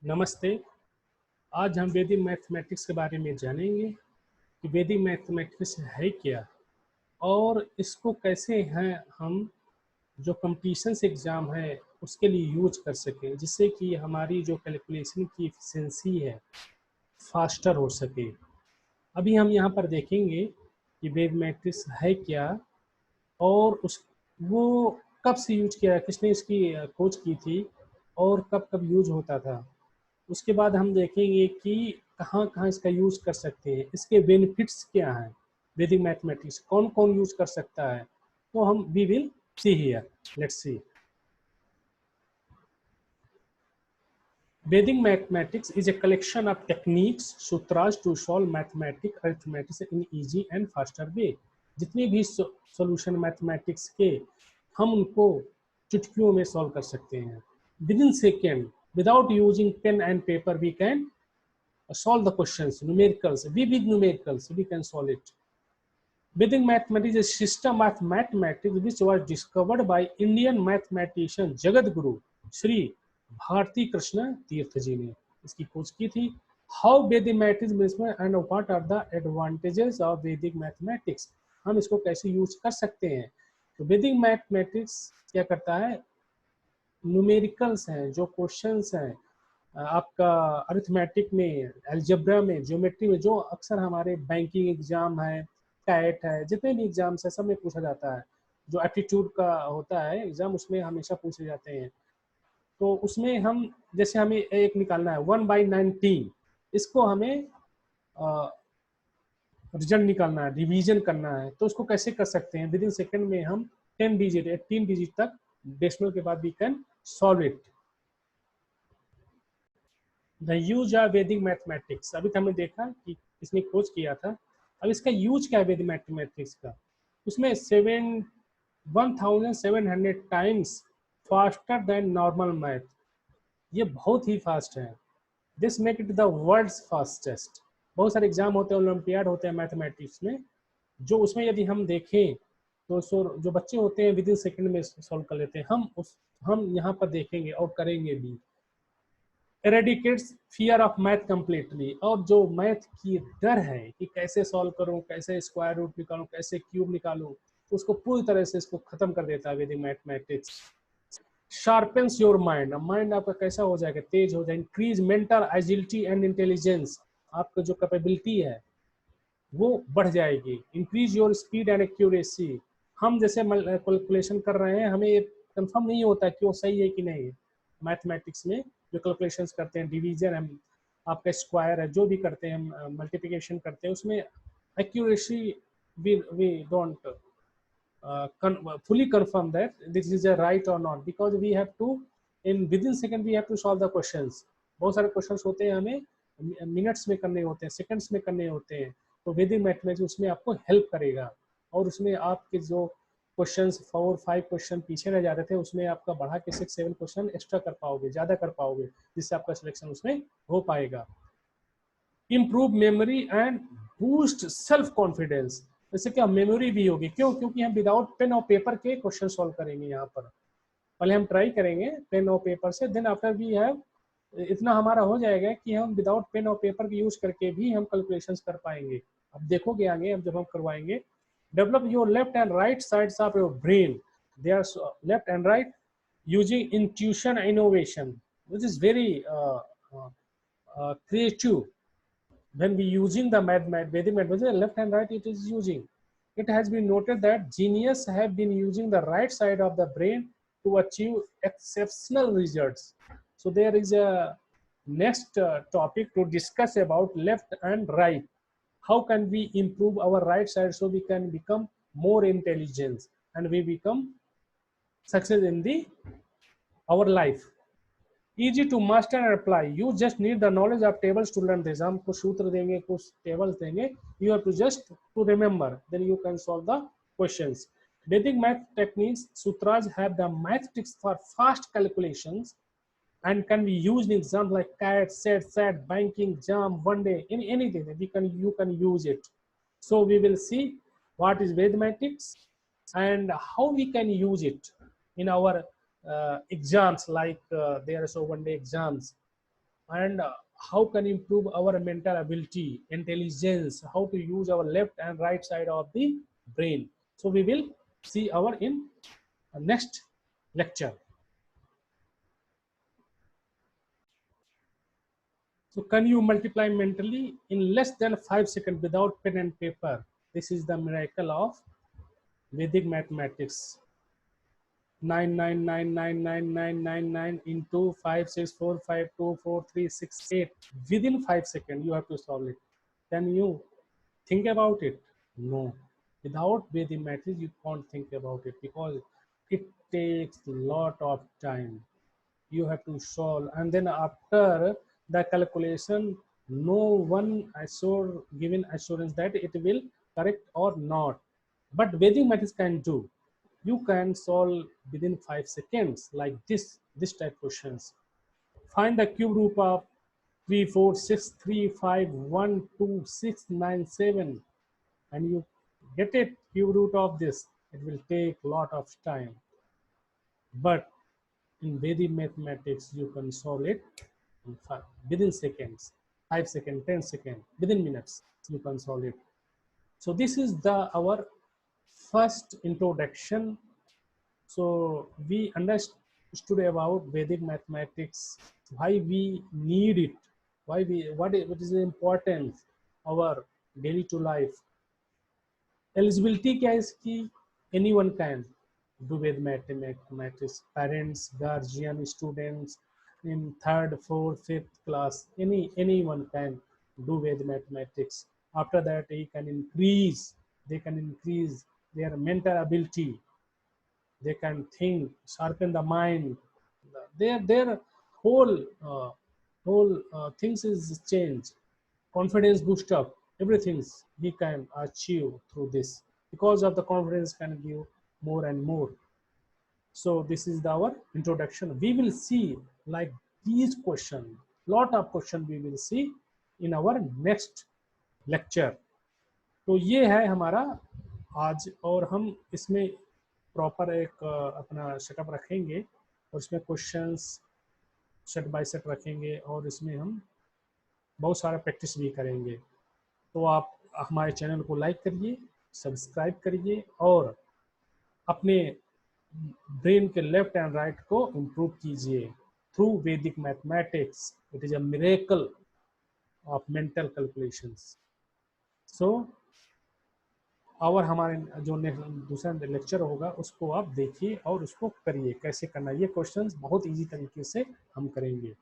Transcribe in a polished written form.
नमस्ते। आज हम वैदिक मैथमेटिक्स के बारे में जानेंगे कि वैदिक मैथमेटिक्स है क्या और इसको कैसे हैं हम जो कॉम्पिटिशन्स एग्ज़ाम है उसके लिए यूज कर सकें, जिससे कि हमारी जो कैलकुलेशन की एफिशिएंसी है फास्टर हो सके। अभी हम यहाँ पर देखेंगे कि वैदिक मैट्रिक्स है क्या और उस वो कब से यूज किया है, किसने इसकी खोज की थी और कब कब यूज होता था। उसके बाद हम देखेंगे कि कहाँ कहाँ इसका यूज कर सकते हैं, इसके बेनिफिट्स क्या हैं, वैदिक मैथमेटिक्स कौन कौन यूज कर सकता है। तो हम we will see here, let's see. Vedic mathematics is a collection of techniques, sutras to solve mathematics, arithmetic in easy and faster way. जितने भी सॉल्यूशन मैथमेटिक्स के हम उनको चुटकियों में सॉल्व कर सकते हैं within second, without using pen and paper we can solve the questions, numericals, vivid numericals, we can solve it. Vedic mathematics is a system of mathematics which was discovered by Indian mathematician Jagat Guru Shri Bharti Krishna Tirth जी ने इसकी खोज की थी। How Vedic mathematics and what are the advantages of Vedic mathematics? हम इसको कैसे use कर सकते हैं। तो वैदिक मैथमेटिक्स क्या करता है, न्यूमेरिकल्स हैं, जो क्वेश्चंस हैं आपका अरिथमेटिक में, अलजेब्रा में, ज्योमेट्री में, जो अक्सर हमारे बैंकिंग एग्जाम है, कैट है, जितने भी एग्जाम्स है सब में पूछा जाता है। जो एप्टीट्यूड का होता है एग्जाम उसमें हमेशा पूछे जाते हैं। तो उसमें हम जैसे हमें एक निकालना है 1/19, इसको हमें रिजल्ट निकालना है, डिवीजन करना है, तो उसको कैसे कर सकते हैं। विद इन सेकेंड में हम 10 डिजिट 18 डिजिट तक डेसिमल के बाद we can solve it. The use of Vedic mathematics, अभी तो हमने देखा कि इसने खोज किया था। अब इसका यूज क्या है वैदिक मैथमेटिक्स का, उसमें 1700 times faster than normal math, ये बहुत ही फास्ट है। This make it the world's fastest. बहुत सारे एग्जाम होते हैं, ओलंपियाड होते हैं मैथमेटिक्स में, जो उसमें यदि हम देखें तो जो बच्चे होते हैं विद इन सेकेंड में सॉल्व कर लेते हैं। हम यहाँ पर देखेंगे और करेंगे भी। एरेडिकेट्स फियर ऑफ मैथ कम्प्लीटली, और जो मैथ की डर है कि कैसे सॉल्व करूं, कैसे स्क्वायर रूट निकालूं, कैसे क्यूब निकालूं, उसको पूरी तरह से इसको खत्म कर देता है वैदिक mathematics. Sharpens your mind, mind आपका कैसा हो जाएगा, तेज हो जाएगा। Increase mental agility and intelligence, आपका जो कैपेबिलिटी है वो बढ़ जाएगी। Increase your speed and accuracy, हम जैसे कैलकुलेशन कर रहे हैं हमें ये कंफर्म नहीं होता कि वो सही है कि नहीं। मैथमेटिक्स में जो कैलकुलेशंस करते हैं, डिवीजन हम आपका स्क्वायर है, जो भी करते हैं, मल्टीप्लिकेशन करते हैं, उसमें accuracy we don't fully confirm that this is a right or not, because we have to in within second we have to solve the questions। बहुत सारे क्वेश्चंस होते हैं, हमें मिनट्स में करने होते हैं, सेकंड्स में करने होते हैं। तो वैदिक मैथमेटिक्स उसमें आपको हेल्प करेगा, और उसमें आपके जो क्वेश्चंस 4-5 क्वेश्चन पीछे रह जाते थे, उसमें आपका बढ़ा के 6-7 क्वेश्चन एक्स्ट्रा कर पाओगे, ज़्यादा कर पाओगे, जिससे आपका सिलेक्शन उसमें हो पाएगा। Improve memory and boost self confidence, जैसे क्या मेमोरी भी होगी, क्यों, क्योंकि हम विदाउट पेन और पेपर के क्वेश्चन सॉल्व करेंगे। यहाँ पर पहले हम ट्राई करेंगे पेन और पेपर से, देन आफ्टर वी हैव, इतना हमारा हो जाएगा कि हम विदाउट पेन और पेपर के यूज करके भी हम कैलकुलेशंस कर पाएंगे। अब देखोगे आगे अब जब हम करवाएंगे। Develop your left and right sides of your brain, they are left and right using intuition innovation, which is very creative when we using the Vedic mathematics, left and right it is using. It has been noted that genius have been using the right side of the brain to achieve exceptional results. So there is a next topic to discuss about left and right. How can we improve our right side so we can become more intelligent and we become success in the our life. Easy to master and apply. You just need the knowledge of tables to learn this. हम कुछ सूत्र देंगे, कुछ tables देंगे. You have to just to remember. Then you can solve the questions. Vedic math techniques, sutras have the math tricks for fast calculations and can be used in exams like CAT, SET, SAT, banking, JAM, one day, anything. You can use it. So we will see what is mathematics and how we can use it in our exams, like there are so one day exams. and how can improve our mental ability, intelligence, how to use our left and right side of the brain. So we will see our in next lecture. So can you multiply mentally in less than 5 seconds without pen and paper? This is the miracle of Vedic mathematics. 9999999 into 564524368 within 5 seconds you have to solve it. Can you think about it? No. Without Vedic mathematics you can't think about it because it takes a lot of time. You have to solve, and then after the calculation no one given assurance that it will correct or not, but Vedic mathematics can do. You can solve within 5 seconds like this type questions. Find the cube root of 346351267, and you get it cube root of this. It will take lot of time, but in Vedic mathematics you can solve it within seconds, 5 seconds, 10 seconds, within minutes you can solve it. So this is the our first introduction. So we understood about Vedic mathematics, why we need it, what is the importance our daily to life. Eligibility क्या है इसकी? Anyone can do with mathematics. Parents, guardian, students in third, fourth, fifth class. Anyone can do with mathematics. After that, they can increase their mental ability. They can think, sharpen the mind. Their whole things is changed. Confidence boost up. Everything we can achieve through this because of the confidence can give more and more. So this is our introduction. We will see like these questions, lot of questions we will see in our next lecture. तो ये है हमारा आज, और हम इसमें proper एक अपना सेटअप रखेंगे और इसमें क्वेश्चंस सेट बाय सेट रखेंगे और इसमें हम बहुत सारा प्रैक्टिस भी करेंगे। तो आप हमारे चैनल को लाइक करिए, सब्सक्राइब करिए और अपने ब्रेन के लेफ्ट एंड राइट को इम्प्रूव कीजिए through Vedic mathematics. It is a miracle of mental calculations. So और हमारे जो दूसरा लेक्चर होगा उसको आप देखिए और उसको करिए कैसे करना। ये क्वेश्चंस बहुत इजी तरीके से हम करेंगे।